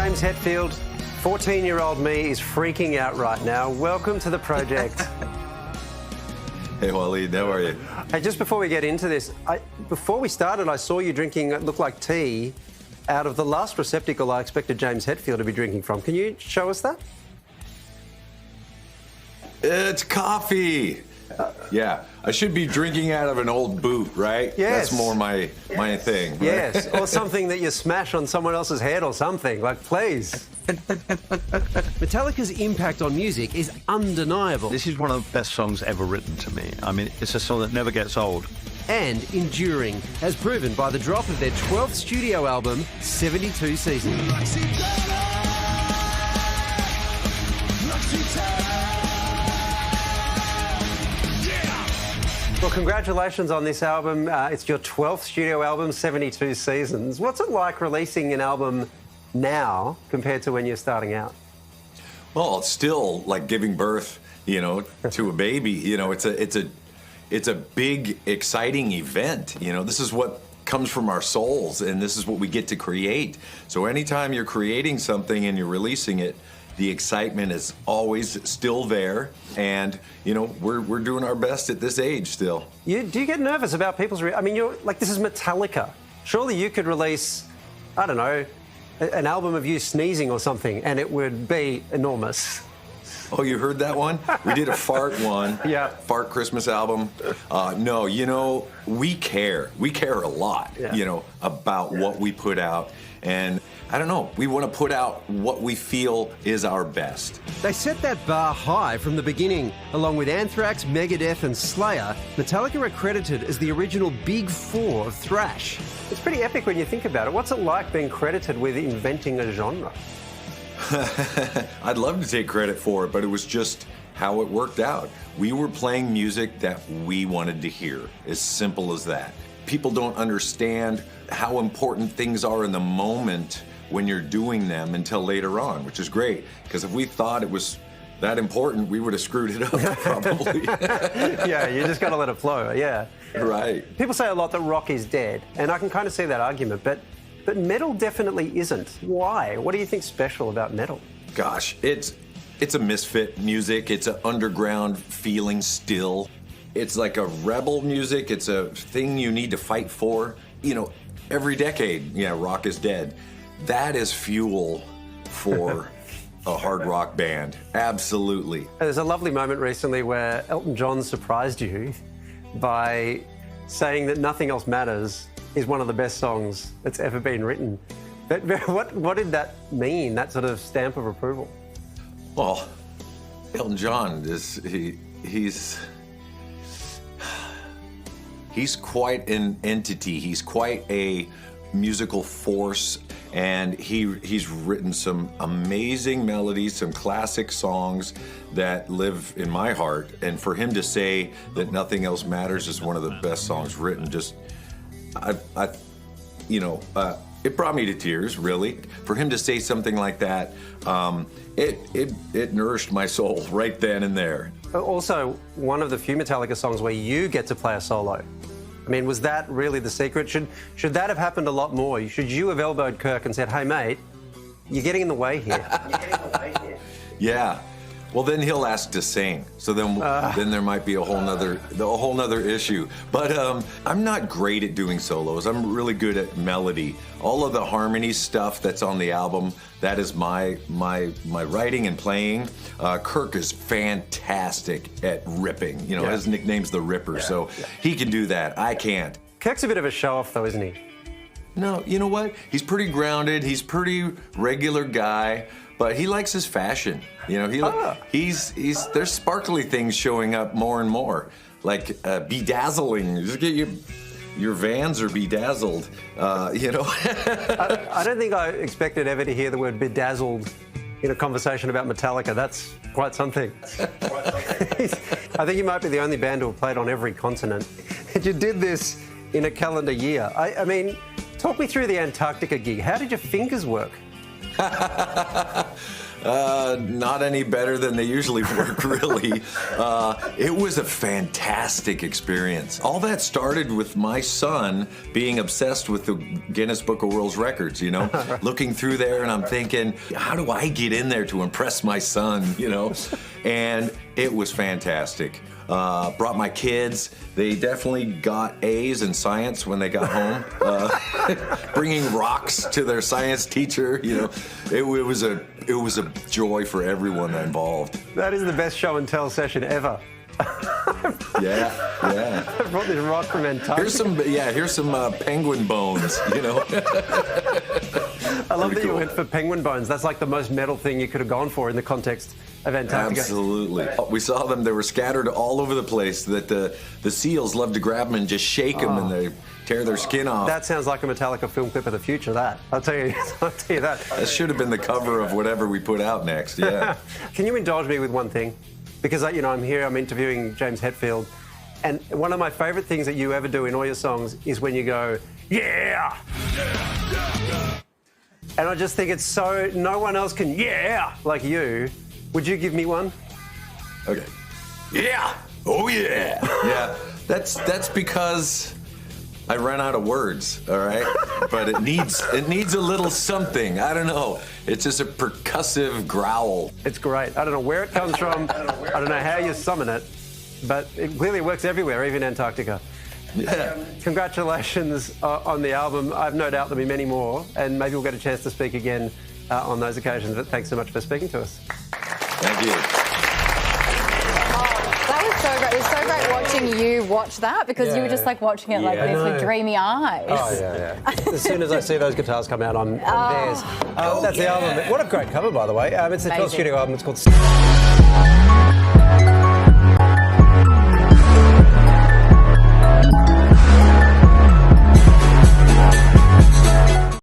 James Hetfield, 14-year-old me is freaking out right now. Welcome to the project. Hey, Waleed, how are you? Hey, just before we get into this, before we started, I saw you drinking, it looked like tea, out of the last receptacle I expected James Hetfield to be drinking from. Can you show us that? It's coffee. Yeah, I should be drinking out of an old boot, right? Yes. That's more my thing. Right? Yes, or something that you smash on someone else's head or something, like, please. Metallica's impact on music is undeniable. This is one of the best songs ever written to me. I mean, it's a song that never gets old. And enduring, as proven by the drop of their 12th studio album, 72 Seasons. Well, congratulations on this album. It's your 12th studio album, 72 Seasons. What's it like releasing an album now compared to when you're starting out? Well, it's still like giving birth, to a baby. It's a big, exciting event. This is what comes from our souls, and this is what we get to create. So anytime you're creating something and you're releasing it, the excitement is always still there, and we're doing our best at this age still. Do you get nervous about people's? You're like, this is Metallica. Surely you could release, I don't know, an album of you sneezing or something, and it would be enormous. Oh, you heard that one? We did a fart one. Yeah. Fart Christmas album. No, we care. We care a lot, about what we put out. And I don't know, we want to put out what we feel is our best. They set that bar high from the beginning. Along with Anthrax, Megadeth and Slayer, Metallica are credited as the original Big Four of thrash. It's pretty epic when you think about it. What's it like being credited with inventing a genre? I'd love to take credit for it, but it was just how it worked out. We were playing music that we wanted to hear, as simple as that. People don't understand how important things are in the moment when you're doing them until later on, which is great, because if we thought it was that important, we would have screwed it up, probably. Yeah, you just got to let it flow, yeah. Right. People say a lot that rock is dead, and I can kind of see that argument, but metal definitely isn't. Why? What do you think's special about metal? Gosh, it's a misfit music. It's an underground feeling still. It's like a rebel music. It's a thing you need to fight for. Every decade, rock is dead. That is fuel for a hard rock band. Absolutely. There's a lovely moment recently where Elton John surprised you by saying that Nothing Else Matters is one of the best songs that's ever been written. But what did that mean, that sort of stamp of approval? Well, Elton John he's quite an entity. He's quite a musical force, and he's written some amazing melodies, some classic songs that live in my heart. And for him to say that Nothing Else Matters is one of the best songs written, it brought me to tears, really. For him to say something like that, it nourished my soul right then and there. Also, one of the few Metallica songs where you get to play a solo. Was that really the secret? Should that have happened a lot more? Should you have elbowed Kirk and said, "Hey, mate, you're getting in the way here." Yeah. Well, then he'll ask to sing. So then there might be a whole nother issue. But I'm not great at doing solos. I'm really good at melody. All of the harmony stuff that's on the album, that is my writing and playing. Kirk is fantastic at ripping. His nickname's the Ripper, so he can do that. I can't. Kirk's a bit of a show-off, though, isn't he? No, you know what? He's pretty grounded. He's pretty regular guy. But he likes his fashion. There's sparkly things showing up more and more, like bedazzling. Just get your Vans are bedazzled. I don't think I expected ever to hear the word bedazzled in a conversation about Metallica. That's quite something. I think you might be the only band who have played on every continent. And you did this in a calendar year. Talk me through the Antarctica gig. How did your fingers work? Not any better than they usually work, really. It was a fantastic experience. All that started with my son being obsessed with the Guinness Book of World Records, you know? Looking through there and I'm thinking, how do I get in there to impress my son, you know? And it was fantastic. Brought my kids. They definitely got A's in science when they got home. Bringing rocks to their science teacher, you know, it was a joy for everyone involved. That is the best show and tell session ever. Yeah. I brought this rock from Antarctica. Here's some penguin bones, you know. I love that you went for penguin bones. That's like the most metal thing you could have gone for in the context of Antarctica. Absolutely. We saw them. They were scattered all over the place. That the seals love to grab them and just shake them, and they tear their skin off. That sounds like a Metallica film clip of the future, that. I'll tell you that. That should have been the cover of whatever we put out next, yeah. Can you indulge me with one thing? Because, you know, I'm here, I'm interviewing James Hetfield, and one of my favourite things that you ever do in all your songs is when you go, yeah! And I just think it's so, no one else can, yeah, like you. Would you give me one? Okay. Yeah! Oh, yeah! Yeah, that's because I ran out of words, all right? But it needs a little something. I don't know. It's just a percussive growl. It's great. I don't know where it comes from. I don't know how you summon it, but it clearly works everywhere, even Antarctica. Yeah. Congratulations on the album. I've no doubt there'll be many more, and maybe we'll get a chance to speak again on those occasions. But thanks so much for speaking to us. Thank you. That was so great. It was so great watching you watch that because you were just like watching it like this with dreamy eyes. Oh, yeah. As soon as I see those guitars come out, I'm theirs. That's the album. What a great cover, by the way. It's the 12th studio album. It's called...